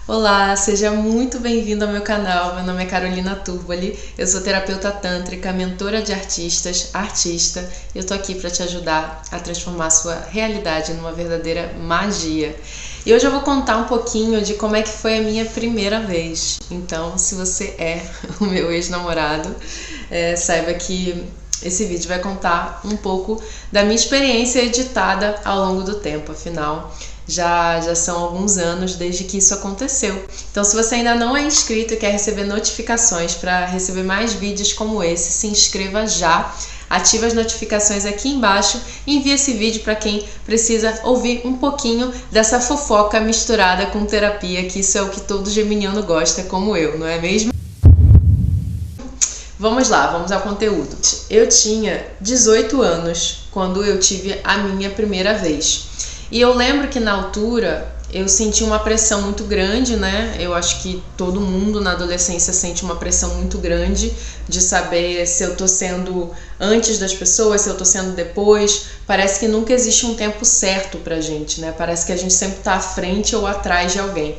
Olá, seja muito bem-vindo ao meu canal. Meu nome é Carolina Turboli, eu sou terapeuta tântrica, mentora de artistas, artista. Eu tô aqui para te ajudar a transformar a sua realidade numa verdadeira magia. E hoje eu vou contar um pouquinho de como é que foi a minha primeira vez. Então, se você é o meu ex-namorado, saiba que esse vídeo vai contar um pouco da minha experiência editada ao longo do tempo, afinal já são alguns anos desde que isso aconteceu. Então, se você ainda não é inscrito e quer receber notificações para receber mais vídeos como esse, se inscreva já, ative as notificações aqui embaixo e envie esse vídeo para quem precisa ouvir um pouquinho dessa fofoca misturada com terapia, que isso é o que todo geminiano gosta, como eu, não é mesmo? Vamos lá, vamos ao conteúdo. Eu tinha 18 anos quando eu tive a minha primeira vez. E eu lembro que na altura eu senti uma pressão muito grande, né? Eu acho que todo mundo na adolescência sente uma pressão muito grande de saber se eu tô sendo antes das pessoas, se eu tô sendo depois. Parece que nunca existe um tempo certo pra gente, né? Parece que a gente sempre tá à frente ou atrás de alguém.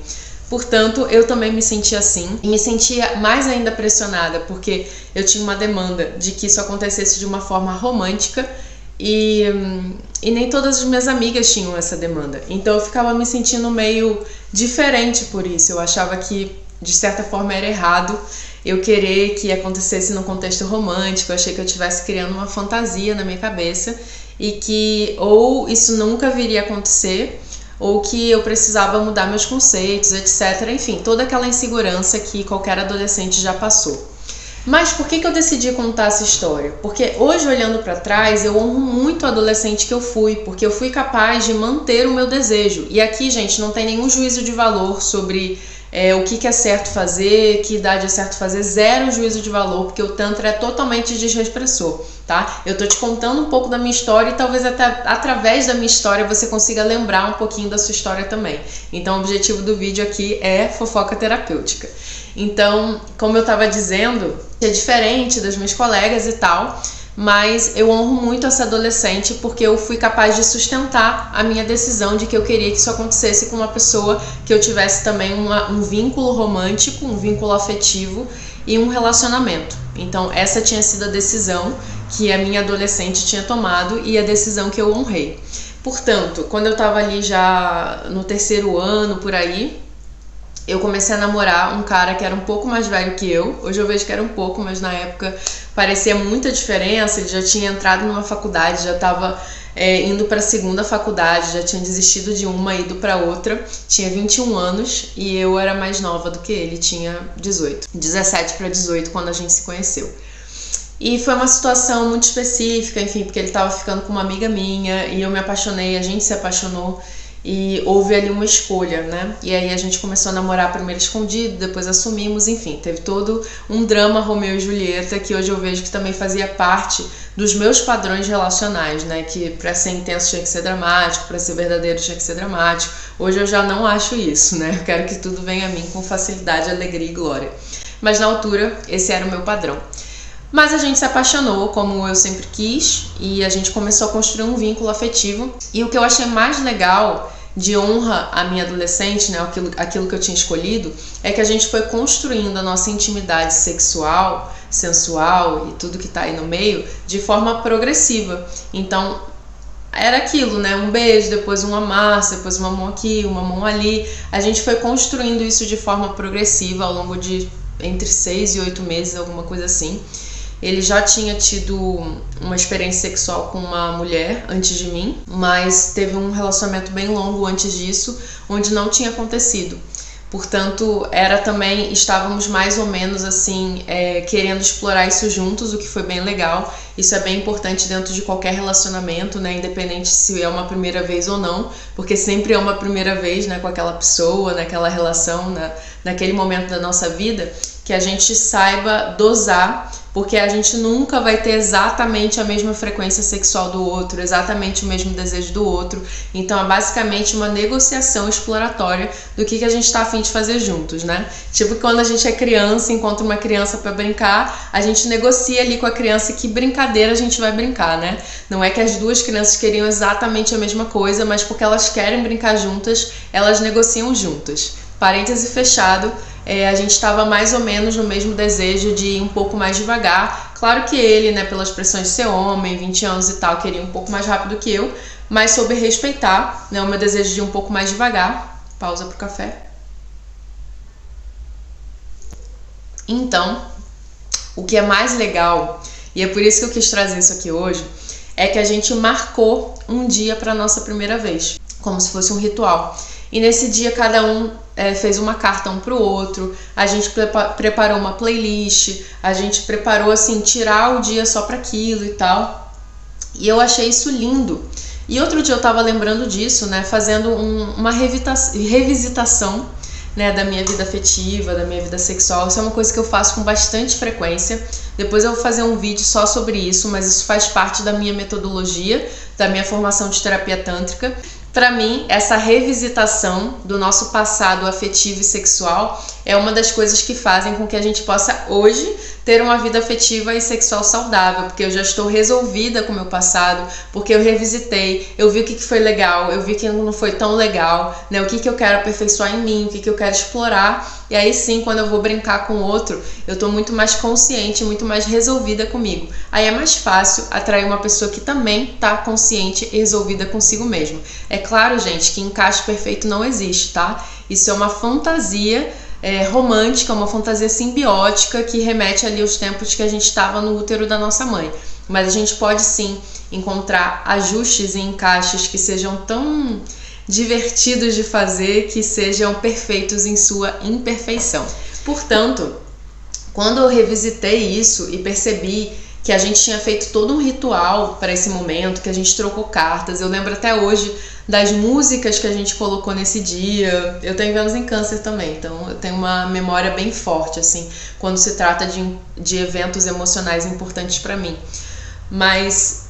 Portanto, eu também me sentia assim e me sentia mais ainda pressionada porque eu tinha uma demanda de que isso acontecesse de uma forma romântica e nem todas as minhas amigas tinham essa demanda. Então eu ficava me sentindo meio diferente por isso. Eu achava que, de certa forma, era errado eu querer que acontecesse num contexto romântico. Eu achei que eu estivesse criando uma fantasia na minha cabeça e que ou isso nunca viria a acontecer ou que eu precisava mudar meus conceitos, etc. Enfim, toda aquela insegurança que qualquer adolescente já passou. Mas por que eu decidi contar essa história? Porque hoje, olhando para trás, eu honro muito o adolescente que eu fui, porque eu fui capaz de manter o meu desejo. E aqui, gente, não tem nenhum juízo de valor sobre o que é certo fazer, que idade é certo fazer, zero juízo de valor, porque o Tantra é totalmente desrepressor, tá? Eu tô te contando um pouco da minha história e talvez até através da minha história você consiga lembrar um pouquinho da sua história também. Então o objetivo do vídeo aqui é fofoca terapêutica. Então, como eu tava dizendo, é diferente das minhas colegas e tal, mas eu honro muito essa adolescente porque eu fui capaz de sustentar a minha decisão de que eu queria que isso acontecesse com uma pessoa que eu tivesse também um vínculo romântico, um vínculo afetivo e um relacionamento. Então essa tinha sido a decisão que a minha adolescente tinha tomado e a decisão que eu honrei. Portanto, quando eu tava ali já no terceiro ano, por aí, eu comecei a namorar um cara que era um pouco mais velho que eu. Hoje eu vejo que era um pouco, mas na época parecia muita diferença. Ele já tinha entrado numa faculdade, já estava indo para a segunda faculdade, já tinha desistido de uma e ido para outra. Tinha 21 anos e eu era mais nova do que ele, tinha 17 para 18 quando a gente se conheceu. E foi uma situação muito específica, enfim, porque ele estava ficando com uma amiga minha e eu me apaixonei, a gente se apaixonou. E houve ali uma escolha, né? E aí a gente começou a namorar primeiro escondido, depois assumimos, enfim, teve todo um drama Romeu e Julieta que hoje eu vejo que também fazia parte dos meus padrões relacionais, né? Que pra ser intenso tinha que ser dramático, pra ser verdadeiro tinha que ser dramático. Hoje eu já não acho isso, né? Eu quero que tudo venha a mim com facilidade, alegria e glória. Mas na altura, esse era o meu padrão. Mas a gente se apaixonou, como eu sempre quis, e a gente começou a construir um vínculo afetivo. E o que eu achei mais legal de honra à minha adolescente, né, aquilo que eu tinha escolhido, é que a gente foi construindo a nossa intimidade sexual, sensual e tudo que tá aí no meio, de forma progressiva. Então, era aquilo, né? Um beijo, depois um amasso, depois uma mão aqui, uma mão ali. A gente foi construindo isso de forma progressiva ao longo de entre 6 e 8 meses, alguma coisa assim. Ele já tinha tido uma experiência sexual com uma mulher antes de mim, mas teve um relacionamento bem longo antes disso, onde não tinha acontecido. Portanto, estávamos mais ou menos assim, querendo explorar isso juntos, o que foi bem legal. Isso é bem importante dentro de qualquer relacionamento, né? Independente se é uma primeira vez ou não, porque sempre é uma primeira vez, né, com aquela pessoa, naquela relação, naquele momento da nossa vida, que a gente saiba dosar, porque a gente nunca vai ter exatamente a mesma frequência sexual do outro, exatamente o mesmo desejo do outro. Então é basicamente uma negociação exploratória do que a gente está a fim de fazer juntos, né? Tipo quando a gente é criança, encontra uma criança para brincar, a gente negocia ali com a criança que brincadeira a gente vai brincar, né? Não é que as duas crianças queriam exatamente a mesma coisa, mas porque elas querem brincar juntas, elas negociam juntas. Parêntese fechado, a gente estava mais ou menos no mesmo desejo de ir um pouco mais devagar. Claro que ele, né, pelas pressões de ser homem, 20 anos e tal, queria um pouco mais rápido que eu, mas soube respeitar, né, o meu desejo de ir um pouco mais devagar. Pausa pro café. Então, o que é mais legal, e é por isso que eu quis trazer isso aqui hoje, é que a gente marcou um dia para nossa primeira vez, como se fosse um ritual. E nesse dia cada um fez uma carta um pro outro, a gente preparou uma playlist, a gente preparou assim, tirar o dia só para aquilo e tal. E eu achei isso lindo. E outro dia eu tava lembrando disso, né, fazendo uma revisitação, né, da minha vida afetiva, da minha vida sexual. Isso é uma coisa que eu faço com bastante frequência. Depois eu vou fazer um vídeo só sobre isso, mas isso faz parte da minha metodologia, da minha formação de terapia tântrica. Para mim, essa revisitação do nosso passado afetivo e sexual é uma das coisas que fazem com que a gente possa hoje ter uma vida afetiva e sexual saudável, porque eu já estou resolvida com o meu passado, porque eu revisitei, eu vi o que foi legal, eu vi que não foi tão legal, né? O que eu quero aperfeiçoar em mim, o que eu quero explorar, e aí sim, quando eu vou brincar com o outro, eu estou muito mais consciente, muito mais resolvida comigo. Aí é mais fácil atrair uma pessoa que também está consciente e resolvida consigo mesmo. É claro, gente, que encaixe perfeito não existe, tá? Isso é uma fantasia romântica, uma fantasia simbiótica que remete ali aos tempos que a gente estava no útero da nossa mãe. Mas a gente pode sim encontrar ajustes e encaixes que sejam tão divertidos de fazer, que sejam perfeitos em sua imperfeição. Portanto, quando eu revisitei isso e percebi que a gente tinha feito todo um ritual para esse momento, que a gente trocou cartas, eu lembro até hoje das músicas que a gente colocou nesse dia. Eu tenho Vênus em Câncer também, então eu tenho uma memória bem forte, assim, quando se trata de eventos emocionais importantes para mim. Mas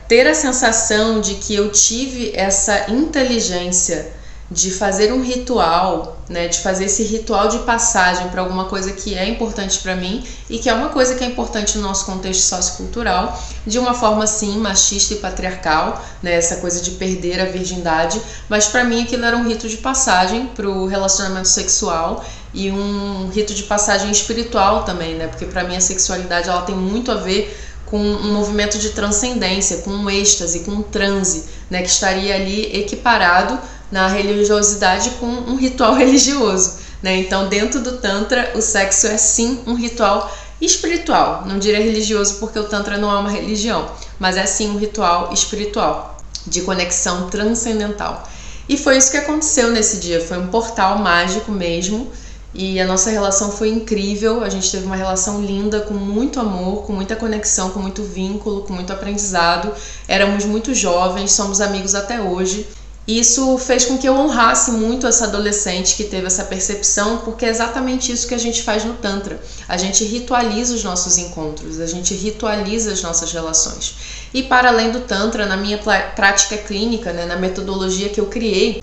ter a sensação de que eu tive essa inteligência de fazer um ritual, né, de fazer esse ritual de passagem para alguma coisa que é importante para mim e que é uma coisa que é importante no nosso contexto sociocultural, de uma forma assim machista e patriarcal, né, essa coisa de perder a virgindade, mas para mim aquilo era um rito de passagem para o relacionamento sexual e um rito de passagem espiritual também, né, porque para mim a sexualidade ela tem muito a ver com um movimento de transcendência, com um êxtase, com um transe, né, que estaria ali equiparado na religiosidade com um ritual religioso, né? Então, dentro do Tantra, o sexo é sim um ritual espiritual. Não diria religioso porque o Tantra não é uma religião, mas é sim um ritual espiritual, de conexão transcendental. E foi isso que aconteceu nesse dia, foi um portal mágico mesmo, e a nossa relação foi incrível, a gente teve uma relação linda, com muito amor, com muita conexão, com muito vínculo, com muito aprendizado. Éramos muito jovens, somos amigos até hoje. Isso fez com que eu honrasse muito essa adolescente que teve essa percepção, porque é exatamente isso que a gente faz no Tantra. A gente ritualiza os nossos encontros, a gente ritualiza as nossas relações. E para além do Tantra, na minha prática clínica, né, na metodologia que eu criei,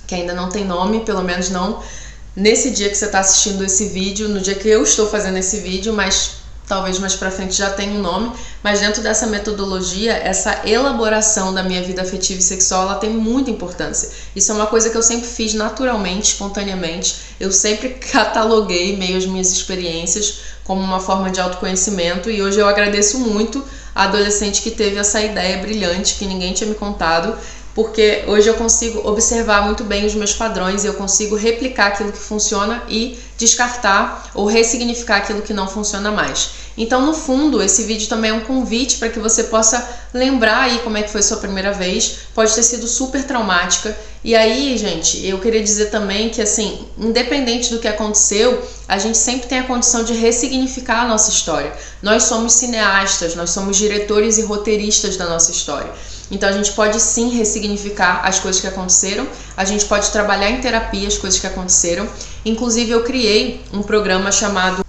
que ainda não tem nome, pelo menos não nesse dia que você está assistindo esse vídeo, no dia que eu estou fazendo esse vídeo, mas talvez mais pra frente já tenha um nome, mas dentro dessa metodologia, essa elaboração da minha vida afetiva e sexual, ela tem muita importância. Isso é uma coisa que eu sempre fiz naturalmente, espontaneamente. Eu sempre cataloguei meio as minhas experiências como uma forma de autoconhecimento, e hoje eu agradeço muito a adolescente que teve essa ideia brilhante que ninguém tinha me contado, porque hoje eu consigo observar muito bem os meus padrões e eu consigo replicar aquilo que funciona e descartar ou ressignificar aquilo que não funciona mais. Então, no fundo, esse vídeo também é um convite para que você possa lembrar aí como é que foi sua primeira vez. Pode ter sido super traumática. E aí, gente, eu queria dizer também que, assim, independente do que aconteceu, a gente sempre tem a condição de ressignificar a nossa história. Nós somos cineastas, nós somos diretores e roteiristas da nossa história. Então a gente pode sim ressignificar as coisas que aconteceram, a gente pode trabalhar em terapia as coisas que aconteceram. Inclusive eu criei um programa chamado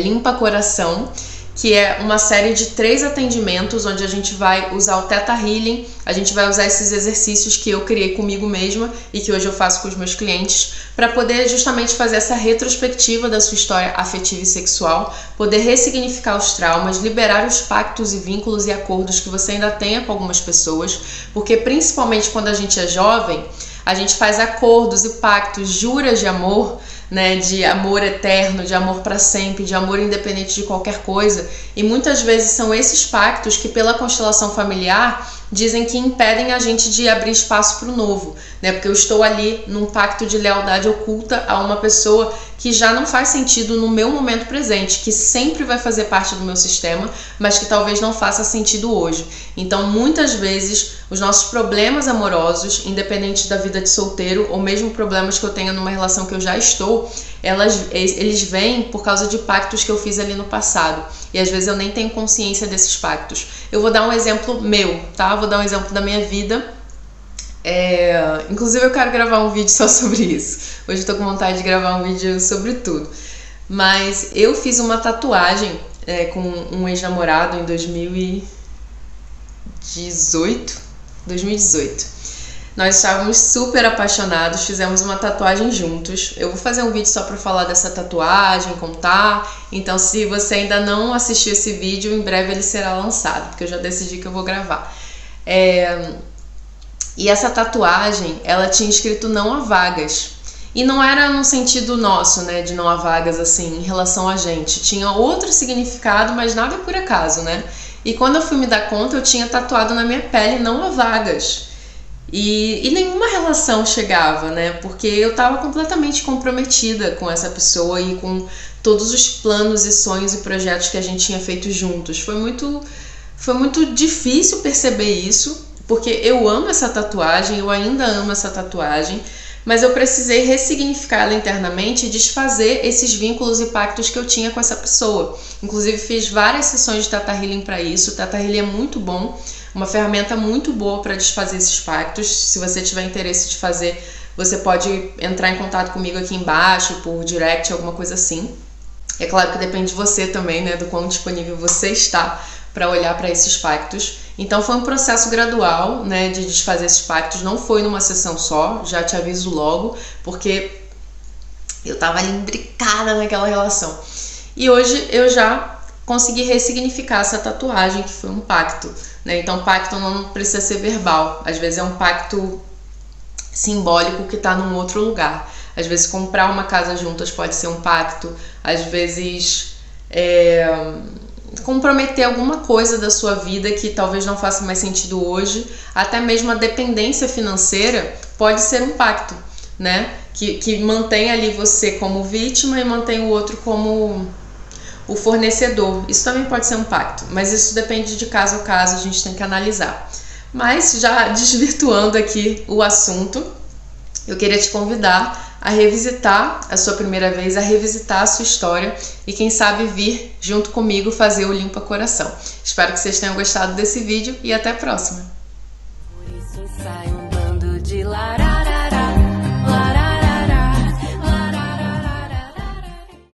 Limpa Coração, que é uma série de 3 atendimentos onde a gente vai usar o Theta Healing, a gente vai usar esses exercícios que eu criei comigo mesma e que hoje eu faço com os meus clientes, para poder justamente fazer essa retrospectiva da sua história afetiva e sexual, poder ressignificar os traumas, liberar os pactos e vínculos e acordos que você ainda tenha com algumas pessoas, porque principalmente quando a gente é jovem, a gente faz acordos e pactos, juras de amor, né, de amor eterno, de amor para sempre, de amor independente de qualquer coisa. E muitas vezes são esses pactos que, pela constelação familiar, dizem que impedem a gente de abrir espaço para o novo, né? Porque eu estou ali num pacto de lealdade oculta a uma pessoa que já não faz sentido no meu momento presente, que sempre vai fazer parte do meu sistema, mas que talvez não faça sentido hoje. Então, muitas vezes, os nossos problemas amorosos, independente da vida de solteiro, ou mesmo problemas que eu tenha numa relação que eu já estou, eles vêm por causa de pactos que eu fiz ali no passado. E às vezes eu nem tenho consciência desses pactos. Eu vou dar um exemplo meu, tá? Vou dar um exemplo da minha vida. Inclusive eu quero gravar um vídeo só sobre isso. Hoje eu tô com vontade de gravar um vídeo sobre tudo. Mas eu fiz uma tatuagem com um ex-namorado em 2018. Nós estávamos super apaixonados, fizemos uma tatuagem juntos. Eu vou fazer um vídeo só para falar dessa tatuagem, contar. Então, se você ainda não assistiu esse vídeo, em breve ele será lançado, porque eu já decidi que eu vou gravar. E essa tatuagem, ela tinha escrito não há vagas. E não era no sentido nosso, né, de não há vagas, assim, em relação a gente. Tinha outro significado, mas nada por acaso, né? E quando eu fui me dar conta, eu tinha tatuado na minha pele não há vagas. E nenhuma relação chegava, né? Porque eu tava completamente comprometida com essa pessoa e com todos os planos e sonhos e projetos que a gente tinha feito juntos. Foi muito difícil perceber isso, porque eu amo essa tatuagem, eu ainda amo essa tatuagem, mas eu precisei ressignificar ela internamente e desfazer esses vínculos e pactos que eu tinha com essa pessoa. Inclusive fiz várias sessões de Theta Healing para isso. O Theta Healing é muito bom, uma ferramenta muito boa para desfazer esses pactos. Se você tiver interesse de fazer, você pode entrar em contato comigo aqui embaixo, por direct, alguma coisa assim. É claro que depende de você também, né, do quão disponível você está para olhar para esses pactos. Então foi um processo gradual, né, de desfazer esses pactos. Não foi numa sessão só, já te aviso logo, porque eu tava ali imbricada naquela relação. E hoje eu já consegui ressignificar essa tatuagem, que foi um pacto, né? Então pacto não precisa ser verbal, às vezes é um pacto simbólico que está num outro lugar. Às vezes comprar uma casa juntas pode ser um pacto, às vezes comprometer alguma coisa da sua vida que talvez não faça mais sentido hoje. Até mesmo a dependência financeira pode ser um pacto, né? Que mantém ali você como vítima e mantém o outro como o fornecedor. Isso também pode ser um pacto, mas isso depende de caso a caso, a gente tem que analisar. Mas já desvirtuando aqui o assunto, eu queria te convidar a revisitar a sua primeira vez, a revisitar a sua história e quem sabe vir junto comigo fazer o Limpa Coração. Espero que vocês tenham gostado desse vídeo e até a próxima!